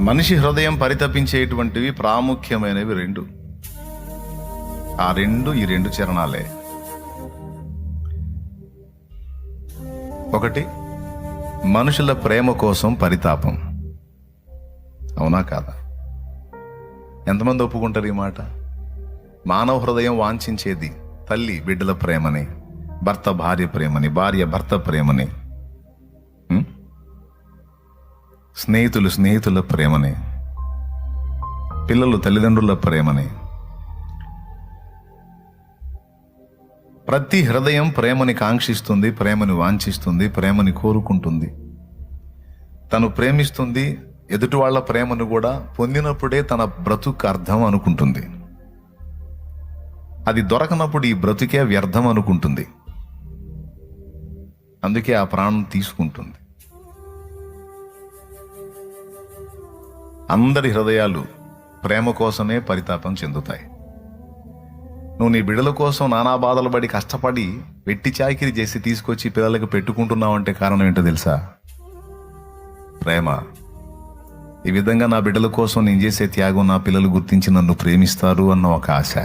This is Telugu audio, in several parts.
మనిషి హృదయం పరితపించేటువంటివి ప్రాముఖ్యమైనవి రెండు. ఈ రెండు చరణాలే. ఒకటి, మనుషుల ప్రేమ కోసం పరితాపం. అవునా కాదా? ఎంతమంది ఒప్పుకుంటారు ఈ మాట? మానవ హృదయం వాంఛించేది తల్లి బిడ్డల ప్రేమని, భర్త భార్య ప్రేమని, భార్య భర్త ప్రేమని, స్నేహితులు స్నేహితుల ప్రేమని, పిల్లలు తల్లిదండ్రుల ప్రేమని. ప్రతి హృదయం ప్రేమని కాంక్షిస్తుంది, ప్రేమని వాంఛిస్తుంది, ప్రేమని కోరుకుంటుంది. తను ప్రేమిస్తుంది, ఎదుటి వాళ్ళ ప్రేమను కూడా పొందినప్పుడే తన బ్రతుకు అర్థం అనుకుంటుంది. అది దొరకనప్పుడు ఈ బ్రతుకే వ్యర్థం అనుకుంటుంది. అందుకే ఆ ప్రాణం తీసుకుంటుంది. అందరి హృదయాలు ప్రేమ కోసమే పరితాపం చెందుతాయి. నువ్వు నీ బిడ్డల కోసం నానా బాధలు పడి కష్టపడి వెట్టి చాకిరి చేసి తీసుకొచ్చి పిల్లలకు పెట్టుకుంటున్నావంటే కారణం ఏంటో తెలుసా? ప్రేమ. ఈ విధంగా నా బిడ్డల కోసం నేను చేసే త్యాగం నా పిల్లలు గుర్తించి నన్ను ప్రేమిస్తారు అన్న ఒక ఆశ.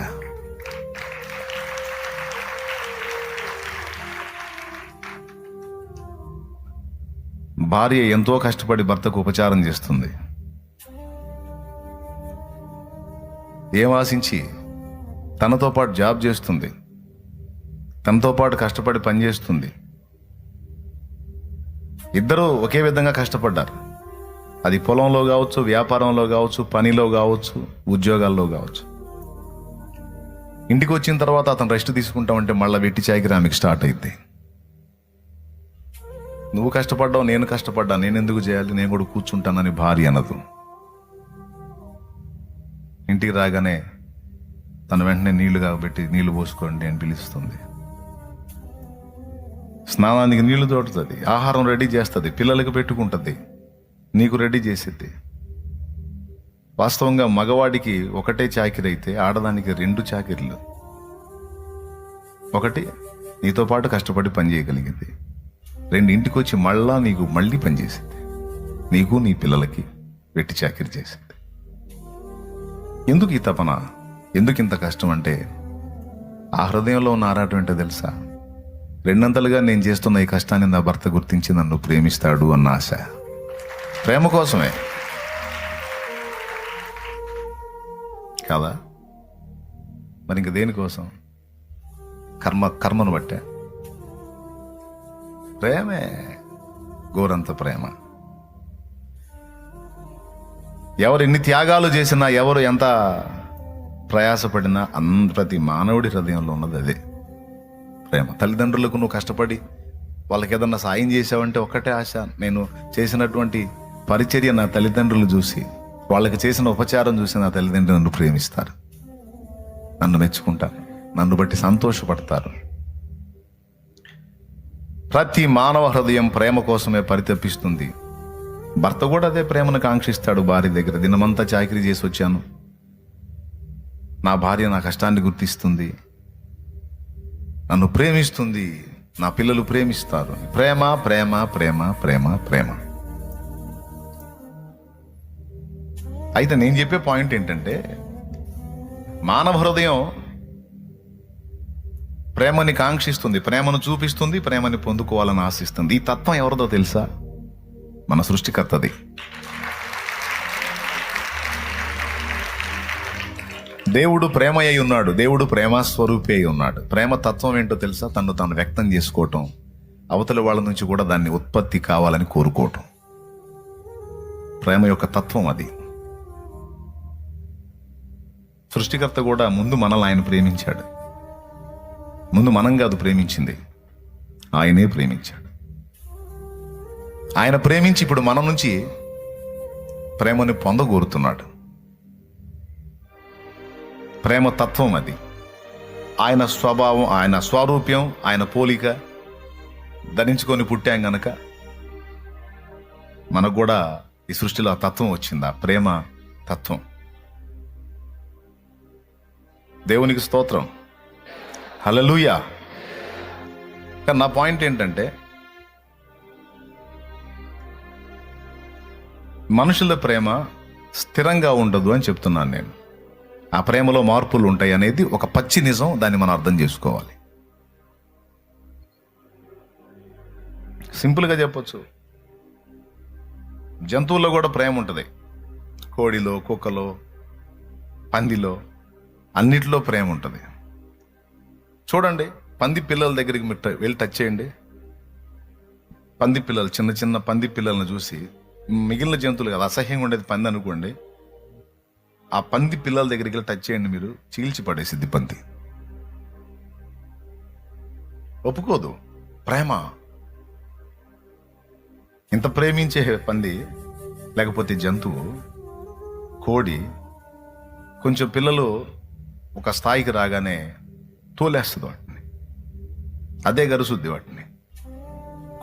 భార్య ఎంతో కష్టపడి భర్తకు ఉపచారం చేస్తుంది. ఏం ఆశించి? తనతో పాటు జాబ్ చేస్తుంది, తనతో పాటు కష్టపడి పనిచేస్తుంది. ఇద్దరూ ఒకే విధంగా కష్టపడ్డారు. అది పొలంలో కావచ్చు, వ్యాపారంలో కావచ్చు, పనిలో కావచ్చు, ఉద్యోగాల్లో కావచ్చు. ఇంటికి వచ్చిన తర్వాత అతను రెస్ట్ తీసుకుంటామంటే మళ్ళీ వెట్టి చాకిరి ఆమెకి స్టార్ట్ అయింది. నువ్వు కష్టపడ్డావు, నేను కష్టపడ్డా, నేను ఎందుకు చేయాలి, నేను కూడా కూర్చుంటానని భార్య అనదు. ఇంటికి రాగానే తను వెంటనే నీళ్లు కాబట్టి నీళ్లు పోసుకోండి అని పిలుస్తుంది. స్నానానికి నీళ్లు తోడుతుంది, ఆహారం రెడీ చేస్తుంది, పిల్లలకు పెట్టుకుంటుంది, నీకు రెడీ చేసిద్ది. వాస్తవంగా మగవాడికి ఒకటే చాకిరి అయితే ఆడదానికి 2 చాకిరీలు. ఒకటి, నీతో పాటు కష్టపడి పని చేయగలిగింది. 2, ఇంటికి వచ్చి మళ్ళీ పని చేసింది. నీకు నీ పిల్లలకి వెట్టి చాకిరి చేసింది. ఎందుకు ఈ తపన? ఎందుకు ఇంత కష్టం అంటే ఆ హృదయంలో ఉన్న ఆరాటం ఏంటో తెలుసా? 2 నేను చేస్తున్న ఈ కష్టాన్ని నా భర్త గుర్తించి నన్ను ప్రేమిస్తాడు అన్న ఆశ. ప్రేమ కోసమే కదా? మరి ఇంక దేనికోసం? కర్మను బట్టే. ప్రేమే, గోరంత ప్రేమ. ఎవరు ఎన్ని త్యాగాలు చేసినా, ఎవరు ఎంత ప్రయాసపడినా ప్రతి మానవుడి హృదయంలో ఉన్నది అదే ప్రేమ. తల్లిదండ్రులకు నువ్వు కష్టపడి వాళ్ళకి ఏదన్నా సాయం చేసావంటే ఒక్కటే ఆశ, నేను చేసినటువంటి పరిచర్య నా తల్లిదండ్రులు చూసి, వాళ్ళకి చేసిన ఉపచారం చూసి నా తల్లిదండ్రులు నన్ను ప్రేమిస్తారు, నన్ను మెచ్చుకుంటారు, నన్ను బట్టి సంతోషపడతారు. ప్రతి మానవ హృదయం ప్రేమ కోసమే పరితపిస్తుంది. భర్త కూడా అదే ప్రేమను కాంక్షిస్తాడు భార్య దగ్గర. దినమంతా చాకిరీ చేసి వచ్చాను, నా భార్య నా కష్టాన్ని గుర్తిస్తుంది, నన్ను ప్రేమిస్తుంది, నా పిల్లలు ప్రేమిస్తారు. ప్రేమ ప్రేమ ప్రేమ ప్రేమ ప్రేమ. అయితే నేను చెప్పే పాయింట్ ఏంటంటే, మానవ హృదయం ప్రేమని కాంక్షిస్తుంది, ప్రేమను చూపిస్తుంది, ప్రేమని పొందుకోవాలని ఆశిస్తుంది. ఈ తత్వం ఎవరిదో తెలుసా? మన సృష్టికర్తది. దేవుడు ప్రేమ అయి ఉన్నాడు, దేవుడు ప్రేమ స్వరూపి అయి ఉన్నాడు. ప్రేమ తత్వం ఏంటో తెలుసా? తను తాను వ్యక్తం చేసుకోవటం, అవతలి వాళ్ళ నుంచి కూడా దాన్ని ఉత్పత్తి కావాలని కోరుకోవటం. ప్రేమ యొక్క తత్వం అది. సృష్టికర్త కూడా ముందు మనల్ని ఆయన ప్రేమించాడు. ముందు మనం కాదు ప్రేమించింది, ఆయనే ప్రేమించాడు. ఆయన ప్రేమించి ఇప్పుడు మన నుంచి ప్రేమని పొందగోరుతున్నాడు. ప్రేమ తత్వం అది. ఆయన స్వభావం, ఆయన స్వరూప్యం, ఆయన పోలిక ధరించుకొని పుట్టాం గనక మనకు కూడా ఈ సృష్టిలో ఆ తత్వం వచ్చింది, ఆ ప్రేమ తత్వం. దేవునికి స్తోత్రం, హల్లెలూయా. కానీ నా పాయింట్ ఏంటంటే, మనుషుల ప్రేమ స్థిరంగా ఉండదు అని చెప్తున్నాను నేను. ఆ ప్రేమలో మార్పులు ఉంటాయి అనేది ఒక పచ్చి నిజం. దాన్ని మనం అర్థం చేసుకోవాలి. సింపుల్గా చెప్పొచ్చు, జంతువుల్లో కూడా ప్రేమ ఉంటుంది. కోడిలో, కుక్కలో, పందిలో, అన్నిటిలో ప్రేమ ఉంటుంది. చూడండి, పంది పిల్లల దగ్గరికి మీరు వెళ్ళి టచ్ చేయండి. పంది పిల్లలు, చిన్న చిన్న పంది పిల్లలను చూసి, మిగిలిన జంతువులు కదా, అసహ్యంగా ఉండేది పంది అనుకోండి, ఆ పంది పిల్లల దగ్గరికి వెళ్ళి టచ్ చేయండి, మీరు చీల్చి పడేసిద్ది పంది. ఒప్పుకోదు. ప్రేమ. ఇంత ప్రేమించే పంది, లేకపోతే జంతువు, కోడి, కొంచెం పిల్లలు ఒక స్థాయికి రాగానే తోలేస్తుంది వాటిని, అదే గరుసుద్ది వాటిని.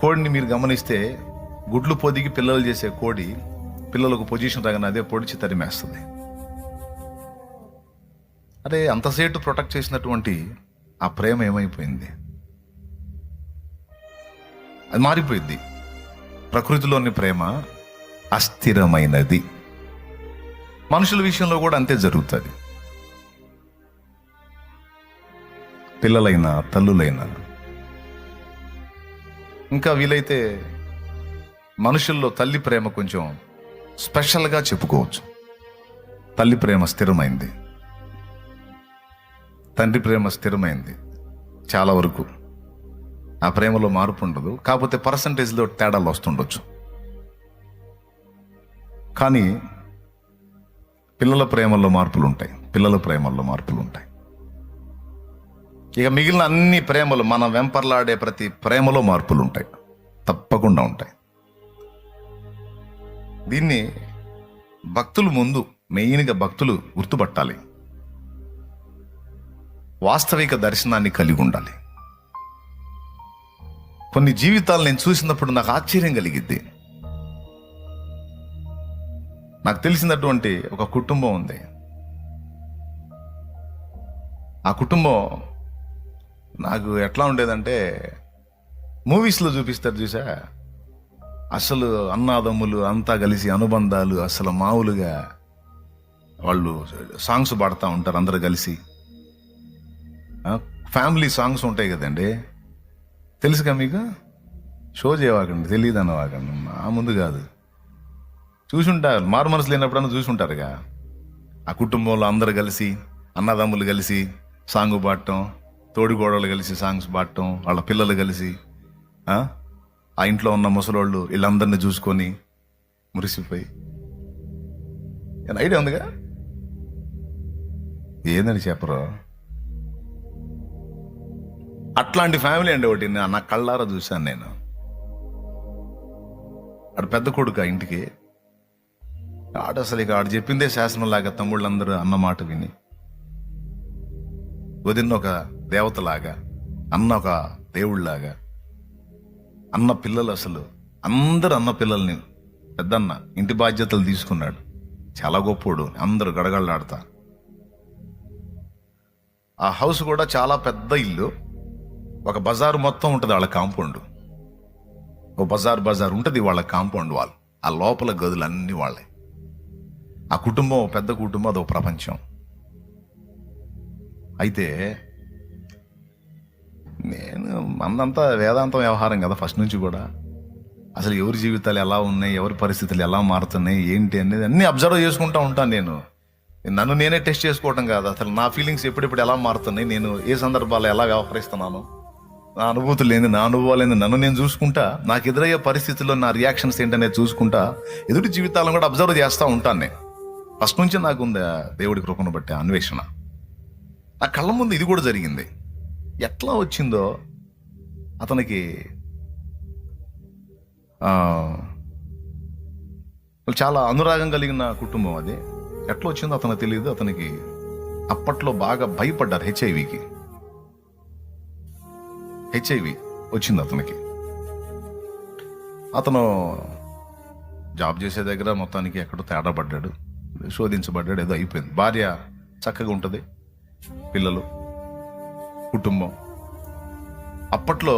కోడిని మీరు గమనిస్తే, గుడ్లు పొదిగి పిల్లలు చేసే కోడి పిల్లలకు పొజిషన్ రాగానే అదే పొడిచి తరిమేస్తుంది. అరే, అంతసేటు ప్రొటెక్ట్ చేసినటువంటి ఆ ప్రేమ ఏమైపోయింది? అది మారిపోయింది. ప్రకృతిలోని ప్రేమ అస్థిరమైనది. మనుషుల విషయంలో కూడా అంతే జరుగుతుంది. పిల్లలైనా, తల్లులైనా, ఇంకా వీలైతే మనుషుల్లో తల్లి ప్రేమ కొంచెం స్పెషల్గా చెప్పుకోవచ్చు. తల్లి ప్రేమ స్థిరమైంది, తండ్రి ప్రేమ స్థిరమైంది. చాలా వరకు ఆ ప్రేమలో మార్పు ఉండదు, కాకపోతే పర్సంటేజ్లో తేడాలు వస్తుండొచ్చు. కానీ పిల్లల ప్రేమల్లో మార్పులు ఉంటాయి, పిల్లల ప్రేమల్లో మార్పులు ఉంటాయి. ఇక మిగిలిన అన్ని ప్రేమలు, మనం వెంపర్లాడే ప్రతి ప్రేమలో మార్పులు ఉంటాయి, తప్పకుండా ఉంటాయి. దీన్ని భక్తులు ముందు, మెయిన్గా భక్తులు గుర్తుపట్టాలి. వాస్తవిక దర్శనాన్ని కలిగి ఉండాలి. కొన్ని జీవితాలు నేను చూసినప్పుడు నాకు ఆశ్చర్యం కలిగిద్ది. నాకు తెలిసినటువంటి ఒక కుటుంబం ఉంది. ఆ కుటుంబం నాకు ఎట్లా ఉండేదంటే, మూవీస్లో చూపిస్తారు చూసా, అసలు అన్నాదమ్ములు అంతా కలిసి అనుబంధాలు అసలు మామూలుగా, వాళ్ళు సాంగ్స్ పాడుతూ ఉంటారు అందరు కలిసి, ఫ్యామిలీ సాంగ్స్ ఉంటాయి కదండి. తెలుసుగా మీకు? షో చేయవాకండి, తెలియదు అన్నవాకండి, ఆ ముందు కాదు, చూసుంటారు. మారు మనసు లేనప్పుడన్నా చూసుంటారుగా. ఆ కుటుంబంలో అందరు కలిసి, అన్నదమ్ములు కలిసి సాంగ్ పాడటం, తోడిగోడలు కలిసి సాంగ్స్ పాడటం, వాళ్ళ పిల్లలు కలిసి, ఆ ఇంట్లో ఉన్న ముసలోళ్ళు వీళ్ళందరినీ చూసుకొని మురిసిపోయి, ఐడియా ఉందిగా? ఏందని చెప్పరు? అట్లాంటి ఫ్యామిలీ అండి ఒకటి నా కళ్ళారా చూశాను నేను. ఆడు పెద్ద కొడుకు, ఆ ఇంటికి ఆడు అసలు ఇక ఆడు చెప్పిందే శాసనంలాగా తమ్ముళ్ళందరూ అన్న మాట విని, వదిన ఒక దేవతలాగా, అన్న ఒక దేవుళ్ళలాగా, అన్న పిల్లలు అసలు అందరు అన్న పిల్లల్ని, పెద్దన్న ఇంటి బాధ్యతలు తీసుకున్నాడు. చాలా గొప్పోడు, అందరూ గడగడలాడతా. ఆ హౌస్ కూడా చాలా పెద్ద ఇల్లు. ఒక బజారు మొత్తం ఉంటుంది వాళ్ళ కాంపౌండ్. ఓ బజార్ ఉంటుంది వాళ్ళ కాంపౌండ్ వాళ్ళు. ఆ లోపల గదులు అన్నీ వాళ్ళే. ఆ కుటుంబం పెద్ద కుటుంబం, అదొక ప్రపంచం. అయితే నేను మందంతా వేదాంతం వ్యవహారం కదా ఫస్ట్ నుంచి కూడా. అసలు ఎవరి జీవితాలు ఎలా ఉన్నాయి, ఎవరి పరిస్థితులు ఎలా మారుతున్నాయి, ఏంటి అనేది అన్నీ అబ్జర్వ్ చేసుకుంటూ ఉంటాను నేను. నన్ను నేనే టెస్ట్ చేసుకోవటం కాదు, అసలు నా ఫీలింగ్స్ ఎప్పుడెప్పుడు ఎలా మారుతున్నాయి, నేను ఏ సందర్భాల్లో ఎలా వ్యవహరిస్తున్నాను, నా అనుభూతులు ఏంది, నా అనుభవాలు ఏంది, నన్ను నేను చూసుకుంటా, నాకు ఎదురయ్యే పరిస్థితుల్లో నా రియాక్షన్స్ ఏంటనేది చూసుకుంటా, ఎదుటి జీవితాలను కూడా అబ్జర్వ్ చేస్తూ ఉంటాను నేను. ఫస్ట్ నుంచి నాకు ఉంది దేవుడి కృపను బట్టి అన్వేషణ. నా కళ్ళ ముందు ఇది కూడా జరిగింది. ఎట్లా వచ్చిందో అతనికి చాలా అనురాగం కలిగిన కుటుంబం అది. ఎట్లా వచ్చిందో అతనికి తెలియదు. అతనికి అప్పట్లో బాగా భయపడ్డారు. హెచ్ఐవి వచ్చింది అతనికి. అతను జాబ్ చేసే దగ్గర మొత్తానికి ఎక్కడో తేడా పడ్డాడు, శోధించబడ్డాడు, ఏదో అయిపోయింది. భార్య చక్కగా ఉంటుంది, పిల్లలు, కుటుంబం. అప్పట్లో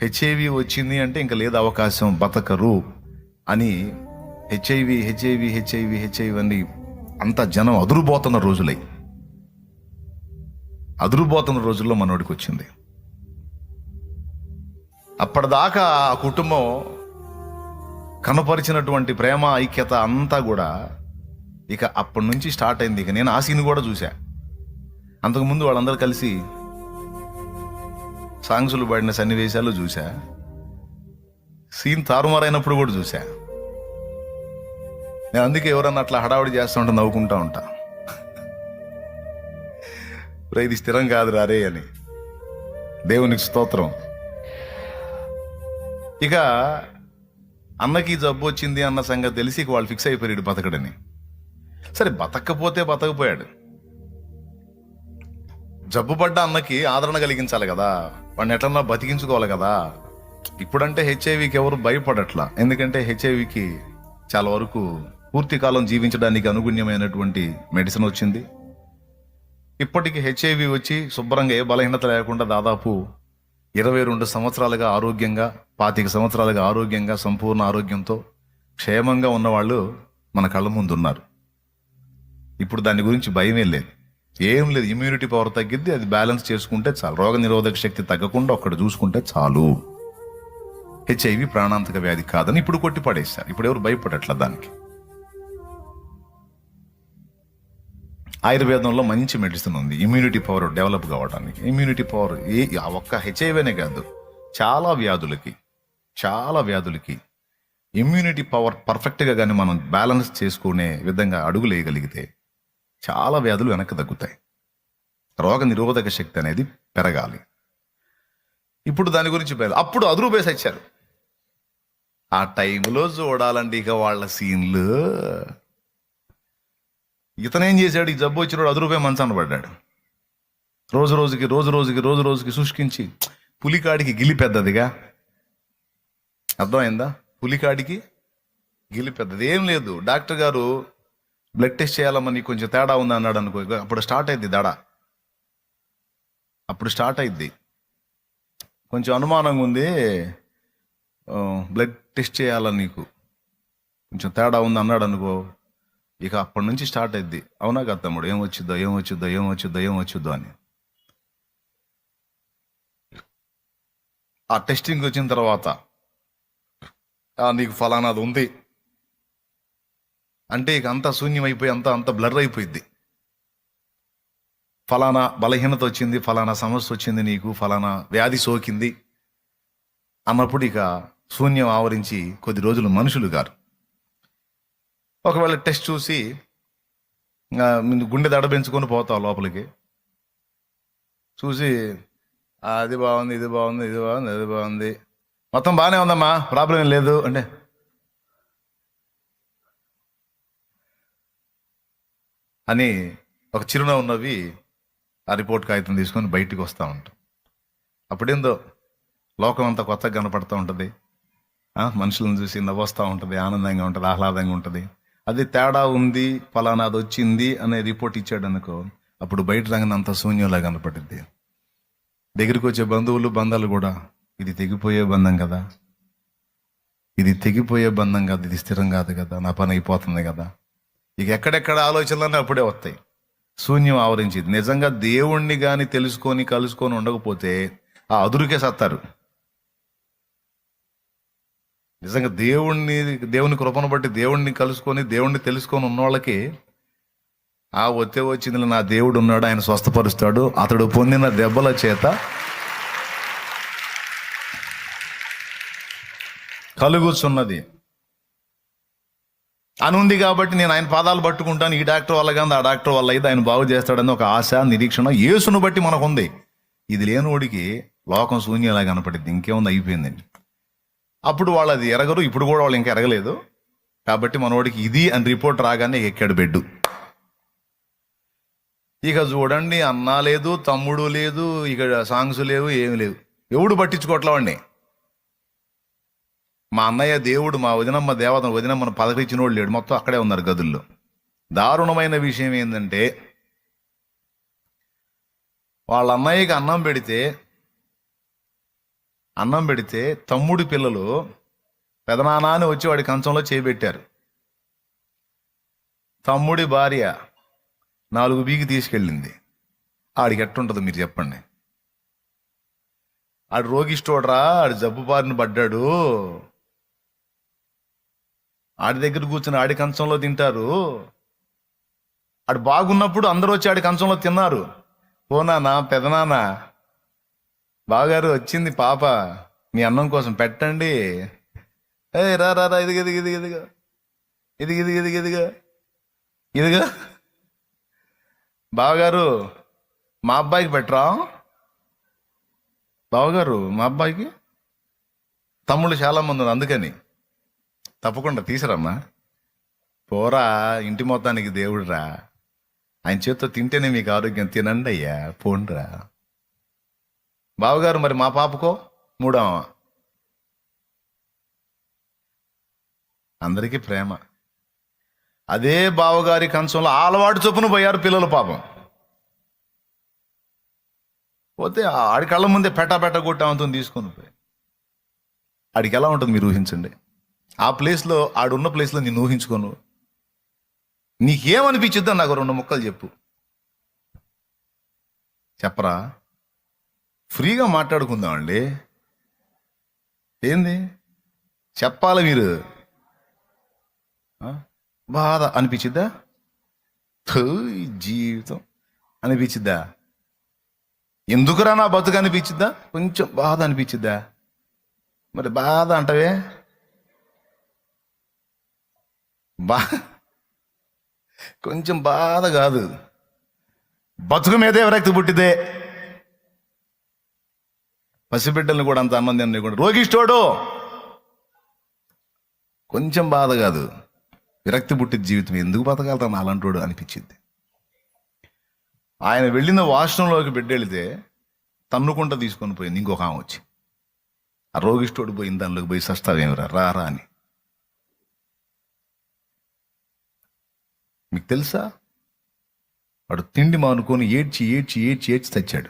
హెచ్ఐవి వచ్చింది అంటే ఇంకా లేదు అవకాశం, బతకరు అని హెచ్ఐవి అని అంత జనం అదురుబోతున్న రోజుల్లో మనోడికి వచ్చింది. అప్పటిదాకా ఆ కుటుంబం కనపరిచినటువంటి ప్రేమ ఐక్యత అంతా కూడా ఇక అప్పటి నుంచి స్టార్ట్ అయింది. ఇక నేను ఆ సీన్ కూడా చూసా. అంతకుముందు వాళ్ళందరూ కలిసి సాంగ్సులు పడిన సన్నివేశాలు చూసా. సీన్ తారుమారైనప్పుడు కూడా చూసా. నేను అందుకే ఎవరన్నా అట్లా హడావుడి చేస్తూ ఉంటా, నవ్వుకుంటా ఉంటా. ఇది స్థిరం కాదు రారే అని. దేవునికి స్తోత్రం. ఇక అన్నకి జబ్బు వచ్చింది అన్న సంగతి తెలిసి వాళ్ళు ఫిక్స్ అయిపోయాడు బతకడని. సరే, బతకపోతే బతకపోయాడు. జబ్బు పడ్డ అన్నకి ఆదరణ కలిగించాలి కదా, వాడిని ఎట్లన్నా బతికించుకోవాలి కదా. ఇప్పుడంటే హెచ్ఐవికి ఎవరు భయపడట్లా, ఎందుకంటే హెచ్ఐవికి చాలా వరకు పూర్తి కాలం జీవించడానికి అనుగుణ్యమైనటువంటి మెడిసిన్ వచ్చింది. ఇప్పటికి హెచ్ఐవి వచ్చి శుభ్రంగా ఏ బలహీనత లేకుండా దాదాపు 22 సంవత్సరాలుగా ఆరోగ్యంగా, 25 సంవత్సరాలుగా ఆరోగ్యంగా, సంపూర్ణ ఆరోగ్యంతో క్షేమంగా ఉన్నవాళ్ళు మన కళ్ళ ముందు ఉన్నారు. ఇప్పుడు దాని గురించి భయమే లేదు, ఏం లేదు. ఇమ్యూనిటీ పవర్ తగ్గిద్ది, అది బ్యాలెన్స్ చేసుకుంటే చాలు. రోగ నిరోధక శక్తి తగ్గకుండా ఒక్కడ చూసుకుంటే చాలు. హెచ్ఐవి ప్రాణాంతక వ్యాధి కాదని ఇప్పుడు కొట్టి పడేస్తారు. ఇప్పుడు ఎవరు భయపడట్ల దానికి. ఆయుర్వేదంలో మంచి మెడిసిన్ ఉంది ఇమ్యూనిటీ పవర్ డెవలప్ కావడానికి. ఇమ్యూనిటీ పవర్ ఒక్క హెచ్ఐవినే కాదు, చాలా వ్యాధులకి ఇమ్యూనిటీ పవర్ పర్ఫెక్ట్గా కానీ మనం బ్యాలెన్స్ చేసుకునే విధంగా అడుగులు వేయగలిగితే చాలా వ్యాధులు వెనక్కి తగ్గుతాయి. రోగ నిరోధక శక్తి అనేది పెరగాలి. ఇప్పుడు దాని గురించి అప్పుడు అదురు బేస్ వచ్చారు. ఆ టైంలో చూడాలండి ఇక వాళ్ళ సీన్లు. ఇతనేం చేశాడు, ఈ జబ్బు వచ్చినాడు 10 రూపాయలు మంచాన పడ్డాడు. రోజు రోజుకి శుష్కించి పులికాడికి గిలి పెద్దదిగా. అర్థమైందా? పులికాడికి గిలి పెద్దది. ఏం లేదు, డాక్టర్ గారు బ్లడ్ టెస్ట్ చేయాలమ్మని కొంచెం తేడా ఉంది అన్నాడు అనుకో, అప్పుడు స్టార్ట్ అయింది దడ. కొంచెం అనుమానంగా ఉంది, బ్లడ్ టెస్ట్ చేయాలని నీకు కొంచెం తేడా ఉంది అన్నాడు అనుకో, ఇక అప్పటి నుంచి స్టార్ట్ అయింది. అవునా కదా తమ్ముడు, ఏం వచ్చిద్దో అని. ఆ టెస్టింగ్ వచ్చిన తర్వాత నీకు ఫలానాది ఉంది అంటే ఇక అంతా శూన్యం అయిపోయి అంత బ్లర్ అయిపోయింది. ఫలానా బలహీనత వచ్చింది, ఫలానా సమస్య వచ్చింది, నీకు ఫలానా వ్యాధి సోకింది అన్నప్పుడు ఇక శూన్యం ఆవరించి కొద్ది రోజులు మనుషులు గారు. ఒకవేళ టెస్ట్ చూసి గుండె దడ పెంచుకొని పోతావు లోపలికి, చూసి అది బాగుంది, ఇది బాగుంది, మొత్తం బాగానే ఉందమ్మా, ప్రాబ్లం ఏం లేదు అంటే అని ఒక చిరునవ్వు నవ్వి ఆ రిపోర్ట్ కాగితం తీసుకొని బయటికి వస్తూ ఉంటాం. అప్పుడేందో లోకం అంతా కొత్తగా కనపడుతూ ఉంటుంది. మనుషులను చూసి నవ్వొస్తూ ఉంటుంది, ఆనందంగా ఉంటుంది, ఆహ్లాదంగా ఉంటుంది. అది తేడా ఉంది, ఫలానాది వచ్చింది అనే రిపోర్ట్ ఇచ్చాడు అనుకో, అప్పుడు బయట రంగం అంత శూన్యంలా కనపడుద్ది. దగ్గరికి వచ్చే బంధాలు కూడా ఇది తెగిపోయే బంధం కదా, ఇది స్థిరం కాదు కదా, నా పని అయిపోతుంది కదా. ఇక ఎక్కడెక్కడ ఆలోచనలన్నీ అప్పుడే వస్తాయి. శూన్యం ఆవరించింది. నిజంగా దేవుణ్ణి కానీ కలుసుకొని ఉండకపోతే ఆ అదురుకే సత్తారు. నిజంగా దేవుని కృపను బట్టి దేవుణ్ణి కలుసుకొని దేవుణ్ణి తెలుసుకొని ఉన్నవాళ్ళకి వచ్చింది, నా దేవుడు ఉన్నాడు, ఆయన స్వస్థపరుస్తాడు, అతడు పొందిన దెబ్బల చేత కలుగుతున్నది అని ఉంది. కాబట్టి నేను ఆయన పాదాలు పట్టుకుంటాను, ఈ డాక్టర్ వల్ల కానీ ఆ డాక్టర్ వల్ల అయితే ఆయన బాగు చేస్తాడని ఒక ఆశ, నిరీక్షణ యేసును బట్టి మనకు ఉంది. ఇది లేనివాడికి లోకం శూన్యంలా కనపడింది, ఇంకేముంది, అయిపోయిందండి. అప్పుడు వాళ్ళు అది ఎరగరు, ఇప్పుడు కూడా వాళ్ళు ఇంకా ఎరగలేదు. కాబట్టి మనోడికి ఇది అని రిపోర్ట్ రాగానే ఎక్కాడు బెడ్డు. ఇక చూడండి, అన్న లేదు, తమ్ముడు లేదు, ఇక సాంగ్స్ లేవు, ఏమి లేవు, ఎవడు పట్టించుకోవట్లా వాడిని. మా అన్నయ్య దేవుడు, మా వదినమ్మ దేవతను, వదినమ్మను పలకరించిన వాడు లేడు, మొత్తం అక్కడే ఉన్నారు గదుల్లో. దారుణమైన విషయం ఏంటంటే, వాళ్ళ అన్నయ్యకి అన్నం పెడితే తమ్ముడి పిల్లలు పెదనాన్న అని వచ్చి వాడి కంచంలో చేయబెట్టారు. తమ్ముడి భార్య 4 బీకి తీసుకెళ్ళింది. ఆడికి ఎట్టుంటుంది మీరు చెప్పండి? ఆడు రోగిష్టోడ్రా, ఆడు జబ్బు బారిన పడ్డాడు, ఆడి దగ్గర కూర్చుని ఆడి కంచంలో తింటారు. ఆడు బాగున్నప్పుడు అందరూ వచ్చి ఆడి కంచంలో తిన్నారు. ఓ నాన్న, పెదనాన్న, బావగారు వచ్చింది పాప, మీ అన్నం కోసం పెట్టండి. ఏ రా రా రా, ఇదిగా ఇదిగా ఇదిగా ఇదిగా ఇదిగా ఇదిగా ఇదిగా ఇదిగా ఇదిగా బావగారు మా అబ్బాయికి పెట్టరా, బావగారు మా అబ్బాయికి. తమ్ముళ్ళు చాలా మంది ఉన్నారు, అందుకని తప్పకుండా తీసరమ్మా. పోరా, ఇంటి మొత్తానికి దేవుడురా, ఆయన చేత్తో తింటేనే మీకు ఆరోగ్యం, తినండి అయ్యా, పోండ్రా. బావగారు మరి మా పాపకో 3వ. అందరికీ ప్రేమ. అదే బావగారి కంచంలో అలవాటు చొప్పున పోయారు పిల్లలు పాపం. పోతే ఆడి కళ్ళ ముందే పెట్ట కొట్టామతో తీసుకొని పోయి, ఆడికి ఎలా ఉంటుంది మీరు ఊహించండి. ఆ ప్లేస్లో, ఆడున్న ప్లేస్లో నేను ఊహించుకోను. నీకేమనిపించిద్దో నాకు 2 ముక్కలు చెప్పు. చెప్పరా, ఫ్రీగా మాట్లాడుకుందామండి. ఏంది చెప్పాలి మీరు? బాధ అనిపించిద్దా? జీవితం అనిపించిద్దా? ఎందుకురా నా బతుకు అనిపించిద్దా? కొంచెం బాధ అనిపించిద్దా? మరి బాధ అంటవే, కొంచెం బాధ కాదు, బతుకు మీదే విరక్తి పుట్టిదే. పసిబిడ్డల్ని కూడా అంత అన్నం తినకుండా రోగిష్టోడు, కొంచెం బాధ కాదు, విరక్తి పుట్టిన జీవితం ఎందుకు బతకాలరా అలాంటోడు అనిపించింది. ఆయన వెళ్ళిన వాష్రూంలోకి బిడ్డ వెళితే తన్నుకుంటా తీసుకొని పోయింది ఇంకొక ఆమె వచ్చి. ఆ రోగిష్టోడు పోయింది దానిలోకి పోయి, సస్తావేమిరా రారా అని. మీకు తెలుసా, వాడు తిండి మానుకొని ఏడ్చి ఏడ్చి ఏడ్చి ఏడ్చి చచ్చిపోయాడు.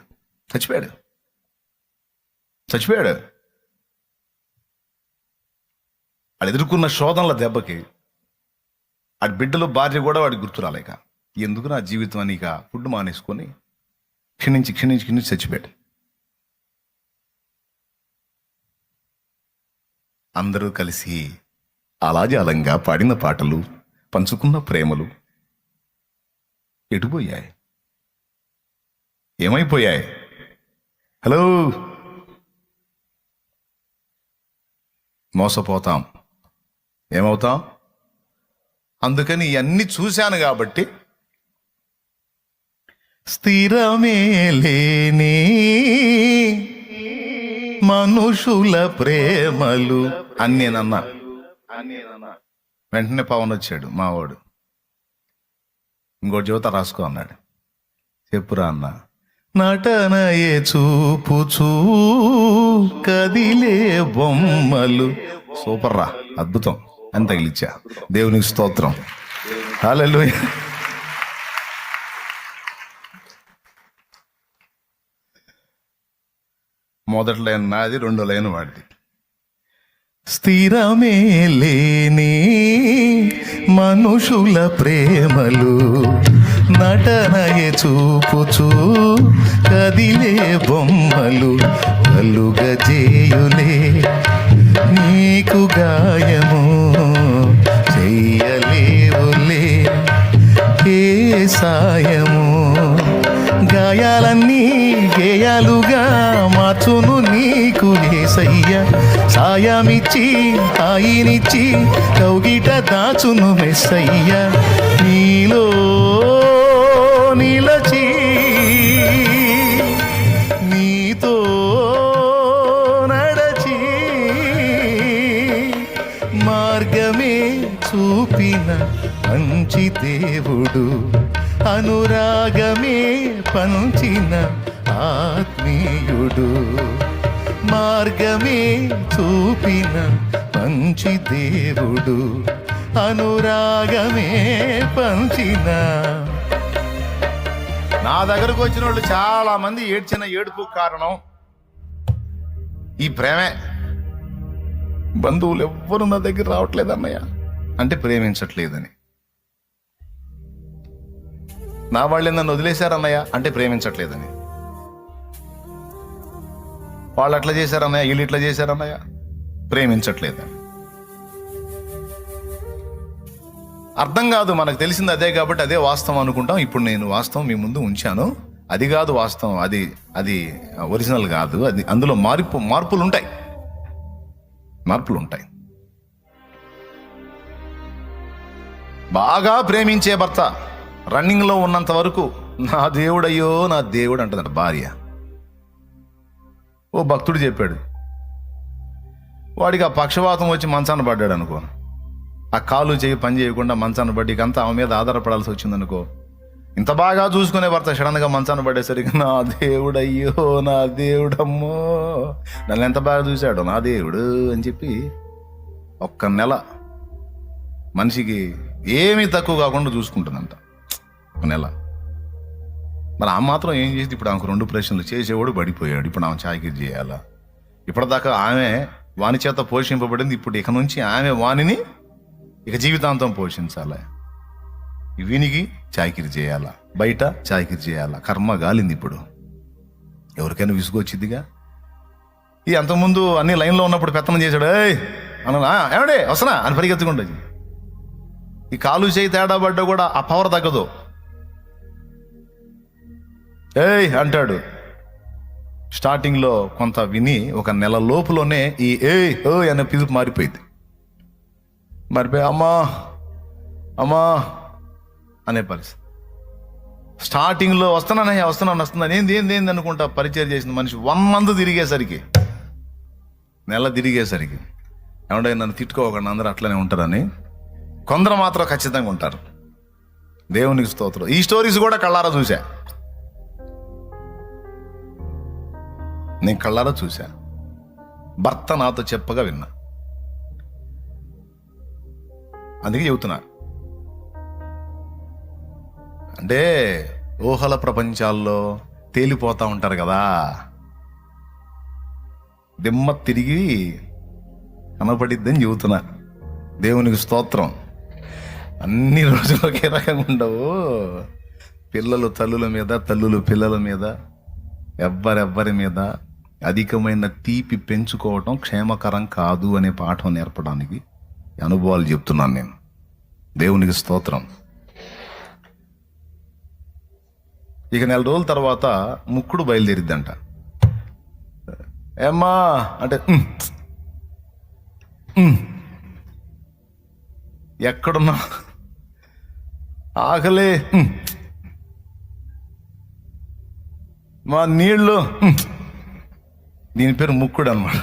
వాడు ఎదుర్కొన్న శోధనల దెబ్బకి ఆడి బిడ్డలు భార్య కూడా వాడికి గుర్తు రాలేక, ఎందుకు నా జీవితం అని ఇక ఫుడ్ మానేసుకొని క్షీణించి చచ్చిపోయాడు. అందరూ కలిసి అలాజాలంగా పాడిన పాటలు, పంచుకున్న ప్రేమలు ఎటుపోయాయి? ఏమైపోయాయి? హలో, మోసపోతాం, ఏమవుతాం? అందుకని ఇవన్నీ చూశాను కాబట్టి స్థిరమే లేని మనుషుల ప్రేమలు అని నేనన్నా. వెంటనే పవన్ వచ్చాడు, మావాడు. ఇంకోటి యువత రాసుకో అన్నాడు. చెప్పురా అన్న. నటనయే చూపుచూ కదిలే బొమ్మలు. సూపర్ రా, అద్భుతం అని తగిలిచ్చా. దేవునికి స్తోత్రం, హల్లెలూయా. మొదటి లైన్ నాది, 2వ లైన్ వాడిది. స్థిరమే లేని మనుషుల ప్రేమలు నటనయే చూపుచూ కదిలే బొమ్మలు కలుగజేయులే నీకు గాయము చెయ్యలేవులే ఏ సాయము. గాయాలన్నీ గేయాలుగా మార్చును నీకు యేసయ్య. సాయమిచ్చి హాయినిచ్చి కౌగిట దాచును మెస్సయ్య. నీలో నిలచి నీతో నడచి మార్గమే చూపిన మంచి దేవుడు, అనురాగమే పంచిన ఆత్మీయుడు. మార్గమే చూపిన మంచి దేవుడు, అనురాగమే పంచిన. నా దగ్గరకు వచ్చిన వాళ్ళు చాలా మంది ఏడ్చిన ఏడుపు కారణం ఈ ప్రేమే. బంధువులు ఎవ్వరు నా దగ్గర రావట్లేదు అన్నయ్య అంటే ప్రేమించట్లేదని. నా వాళ్ళే నన్ను వదిలేశారన్నయ్య అంటే ప్రేమించట్లేదని, వాళ్ళు అట్లా చేశారన్నయ్య వీళ్ళు ఇట్లా చేశారన్నయ్య ప్రేమించట్లేదని. అర్థం కాదు, మనకు తెలిసింది అదే కాబట్టి అదే వాస్తవం అనుకుంటాం. ఇప్పుడు నేను వాస్తవం మీ ముందు ఉంచాను, అది కాదు వాస్తవం, అది ఒరిజినల్ కాదు, అది అందులో మార్పులు ఉంటాయి. బాగా ప్రేమించే భర్త రన్నింగ్లో ఉన్నంత వరకు నా దేవుడయ్యో నా దేవుడు అంటుందంట భార్య. ఓ భక్తుడు చెప్పాడు, వాడికి ఆ పక్షవాతం వచ్చి మంచాన పడ్డాడు అనుకో, ఆ కాలు చేయి పని చేయకుండా మంచాన పడి అంతా ఆమె మీద ఆధారపడాల్సి వచ్చిందనుకో, ఇంత బాగా చూసుకునే భర్త సడన్గా మంచాన పడేసరికి నా దేవుడయ్యో నా దేవుడమ్మో నన్ను ఎంత బాగా చూశాడు నా దేవుడు అని చెప్పి ఒక్క నెల మనిషికి ఏమీ తక్కువ కాకుండా చూసుకుంటుందంట. ఒక నెల. మరి ఆ మాత్రం ఏం చేసి ఇప్పుడు ఆమెకు 2 ప్రశ్నలు చేసేవాడు పడిపోయాడు, ఇప్పుడు ఆమె చాకిరీ చేయాలా? ఇప్పటిదాకా ఆమె వాని చేత పోషింపబడింది, ఇప్పుడు ఇక నుంచి ఆమె వాణిని ఇక జీవితాంతం పోషించాలి. వీనికి చాకిరీ చేయాలా, బయట చాకిరీ చేయాలా, కర్మ గాలింది. ఇప్పుడు ఎవరికైనా విసుగొచ్చిద్దిగా. ఈ అంతకుముందు అన్ని లైన్లో ఉన్నప్పుడు పెత్తనం చేశాడు, ఏమండే వస్తున్నా అని పరిగెత్తుకుంటుంది. ఈ కాలు చేయి తేడా పడ్డా కూడా ఆ పవర్ తగ్గదు. ఏయ్ అంటాడు. స్టార్టింగ్లో కొంత విని ఒక నెల లోపులోనే ఈ ఏయ్ ఓ అనే పిలుపు మారిపోయి అమ్మా అమ్మా అనే పరిస్థితి. స్టార్టింగ్లో వస్తున్నాను ఏంది అనుకుంటా పరిచయం చేసిన మనిషి 1 month తిరిగేసరికి, నెల తిరిగేసరికి ఏమంటే నన్ను తిట్టుకోకుండా అందరూ అట్లనే ఉంటారని, కొందరు మాత్రం ఖచ్చితంగా ఉంటారు. దేవునికి స్తోత్రం. ఈ స్టోరీస్ కూడా కళ్ళారా చూసా, నేను కళ్ళారా చూసా. భర్త నాతో చెప్పగా విన్నా, అందుకే చెబుతున్నా. అంటే ఊహల ప్రపంచాల్లో తేలిపోతా ఉంటారు కదా, దిమ్మ తిరిగి కనపడిద్దని చెబుతున్నా. దేవునికి స్తోత్రం. అన్ని రోజులు ఒకే రకంగా ఉండవు. పిల్లలు తల్లుల మీద, తల్లులు పిల్లల మీద, ఎవ్వరెవ్వరి మీద అధికమైన తీపి పెంచుకోవటం క్షేమకరం కాదు అనే పాఠం నేర్పడానికి అనుభవాలు చెప్తున్నాను నేను. దేవునికి స్తోత్రం. ఇక 4 రోజుల తర్వాత ముక్కుడు బయలుదేరిద్దంట. ఏమ్మా అంటే ఎక్కడున్నా ఆకలే, మా నీళ్ళు, దీని పేరు ముక్కుడు అన్నమాట.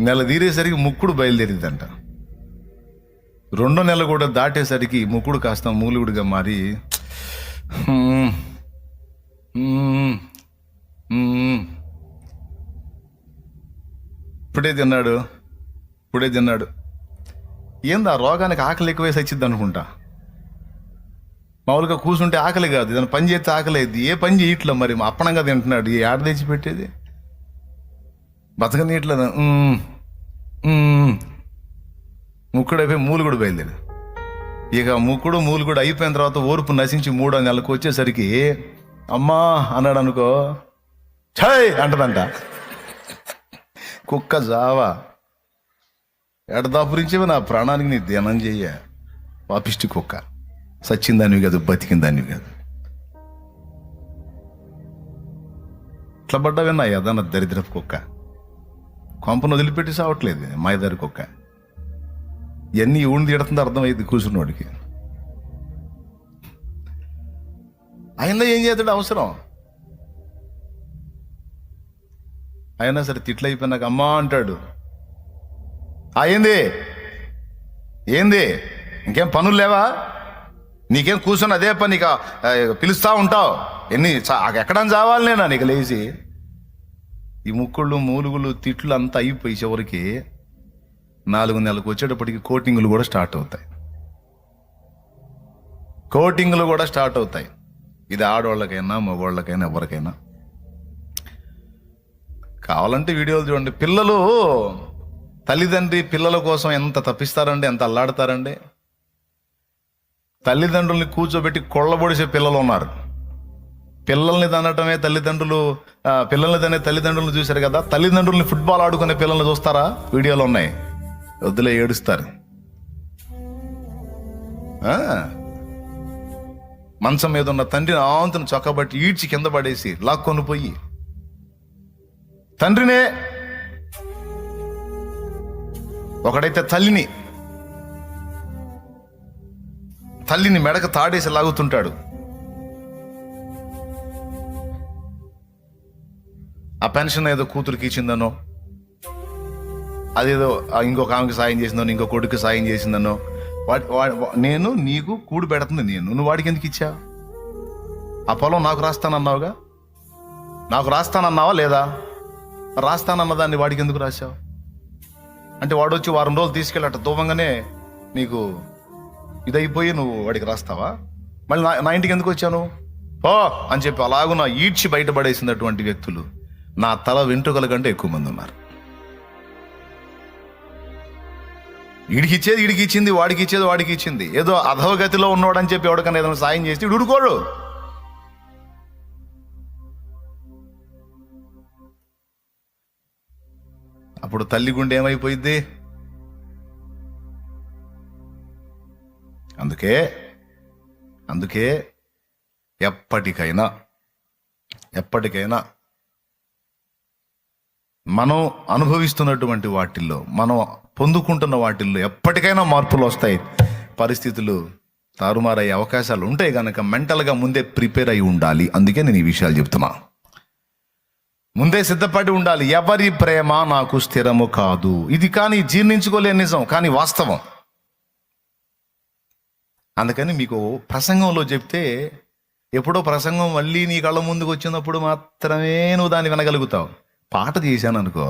నెల తీరేసరికి ముక్కుడు బయలుదేరిందంట. 2వ నెల కూడా దాటేసరికి ముక్కుడు కాస్త మూలుగుడిగా మారి ఇప్పుడే తిన్నాడు. ఏంది ఆ రోగానికి ఆకలి ఎక్కువేసి వచ్చింది అనుకుంటా. మామూలుగా కూర్చుంటే ఆకలి కాదు, ఏదైనా పని చేస్తే ఆకలి అయింది. ఏ పని చేయట్లా, మరి అప్పనంగా తింటున్నాడు. ఆడ తెచ్చి పెట్టేది బతకనీట్లా. ముక్కుడైపోయి మూలుగుడు బయలుదేరి. ఇక ముక్కుడు మూలుగుడు అయిపోయిన తర్వాత ఓర్పు నశించి 3వ నెలకు వచ్చేసరికి అమ్మా అన్నాడు అనుకో, ఛై అంటదంట. కుక్క జావా ఎడదాపురించేవి నా ప్రాణానికి నీ ధ్యానం చెయ్య, పాపిష్టి కుక్క. సచ్చిందానివి కాదు, బతికిందానివి కాదు. ఇట్లా పడ్డావిన్నా ఏదన్నా దరిద్రపు కుక్క. కొంపను వదిలిపెట్టి సావట్లేదు మాయదారి కుక్క. ఇవన్నీ ఊండి తిడుతుందో అర్థమైంది కూర్చున్నోడికి. అయినా ఏం చేస్తాడు అవసరం. అయినా సరే తిట్లు అయిపోయినాక అమ్మా అంటాడు. ఏంది ఇంకేం పనులు లేవా, నీకేం కూర్చొని అదే పని ఇక పిలుస్తా ఉంటావు, ఎక్కడని చావాలి నేనా నీకు లేచి. ఈ ముక్కుళ్ళు మూలుగులు తిట్లు అంతా అయిపోయి చివరికి 4 నెలలకు వచ్చేటప్పటికి కోటింగులు కూడా స్టార్ట్ అవుతాయి. ఇది ఆడవాళ్ళకైనా మగవాళ్ళకైనా ఎవరికైనా. కావాలంటే వీడియోలు చూడండి. పిల్లలు తల్లిదండ్రి పిల్లల కోసం ఎంత తప్పిస్తారండి, ఎంత అల్లాడతారండి. తల్లిదండ్రుల్ని కూర్చోబెట్టి కొళ్ళబొడిసే పిల్లలు ఉన్నారు. పిల్లల్ని తనటమే తల్లిదండ్రులు, పిల్లల్ని తనే తల్లిదండ్రులను చూశారు కదా. తల్లిదండ్రుల్ని ఫుట్బాల్ ఆడుకునే పిల్లల్ని చూస్తారా? వీడియోలు ఉన్నాయి. వద్దులే, ఏడుస్తారు. మంచం మీద ఉన్న తండ్రిని ఆంతును చొక్కబట్టి ఈడ్చి కింద పడేసి లాక్కొని పోయి తండ్రినే, ఒకడైతే తల్లిని మెడక తాడేసి లాగుతుంటాడు. ఆ పెన్షన్ ఏదో కూతురికి ఇచ్చిందనో, అదేదో ఇంకొక ఆమెకి సాయం చేసిందనో, ఇంకో కొడుకు సాయం చేసిందనో, నేను నీకు కూడు పెడుతుంది నేను, నువ్వు వాడికి ఎందుకు ఇచ్చా? ఆ పొలం నాకు రాస్తానన్నావుగా, నాకు రాస్తానన్నావా లేదా? రాస్తానన్న దాన్ని వాడికి ఎందుకు రాశావు? అంటే వాడు వచ్చి వారం రోజులు తీసుకెళ్ళట దూవంగానే నీకు ఇదైపోయి నువ్వు వాడికి రాస్తావా? మళ్ళీ నా ఇంటికి ఎందుకు వచ్చాను పో అని చెప్పి అలాగున ఈడ్చి బయటపడేసినటువంటి వ్యక్తులు నా తల వెంట్రుకల కంటే ఎక్కువ మంది ఉన్నారు. ఈడికిచ్చేది ఈడికి ఇచ్చింది, వాడికి ఇచ్చేది వాడికి ఇచ్చింది. ఏదో అధోగతిలో ఉన్నవాడని చెప్పి ఎవరికన్నా ఏదైనా సాయం చేస్తే ఉడుకోడు. అప్పుడు తల్లి గుండె ఏమైపోయింది? అందుకే ఎప్పటికైనా మనం అనుభవిస్తున్నటువంటి వాటిల్లో, మనం పొందుకుంటున్న వాటిల్లో ఎప్పటికైనా మార్పులు వస్తాయి. పరిస్థితులు తారుమారయ్యే అవకాశాలు ఉంటాయి కనుక మెంటల్గా ముందే ప్రిపేర్ అయి ఉండాలి. అందుకే నేను ఈ విషయాలు చెప్తున్నా. ముందే సిద్ధపడి ఉండాలి. ఎవరి ప్రేమ నాకు స్థిరము కాదు, ఇది కానీ జీర్ణించుకోలేని నిజం, కానీ వాస్తవం. అందుకని మీకు ప్రసంగంలో చెప్తే, ఎప్పుడో ప్రసంగం మళ్ళీ నీ కళ్ళ ముందుకు వచ్చినప్పుడు మాత్రమే నువ్వు దాన్ని వినగలుగుతావు. పాట చేశాను అనుకో,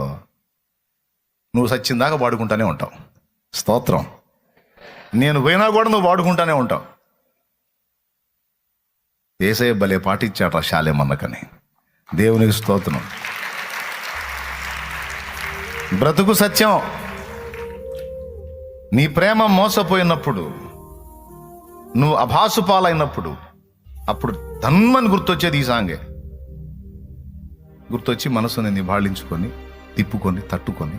నువ్వు సచ్చిందాకా పాడుకుంటానే ఉంటావు. స్తోత్రం. నేను పోయినా కూడా నువ్వు పాడుకుంటానే ఉంటావు. యేసయ్య భలే పాట ఇచ్చాట శాలేమన్నకని. దేవునికి స్తోత్రం. బ్రతుకు సత్యం. నీ ప్రేమ మోసపోయినప్పుడు, నువ్వు అభాసు పాలైనప్పుడు, అప్పుడు ధన్మని గుర్తొచ్చేది ఈ సాంగే. గుర్తొచ్చి మనసుని నిభాళించుకొని, తిప్పుకొని, తట్టుకొని,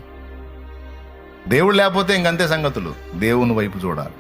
దేవుడు లేకపోతే ఇంకంతే సంగతులు. దేవుని వైపు చూడాలి.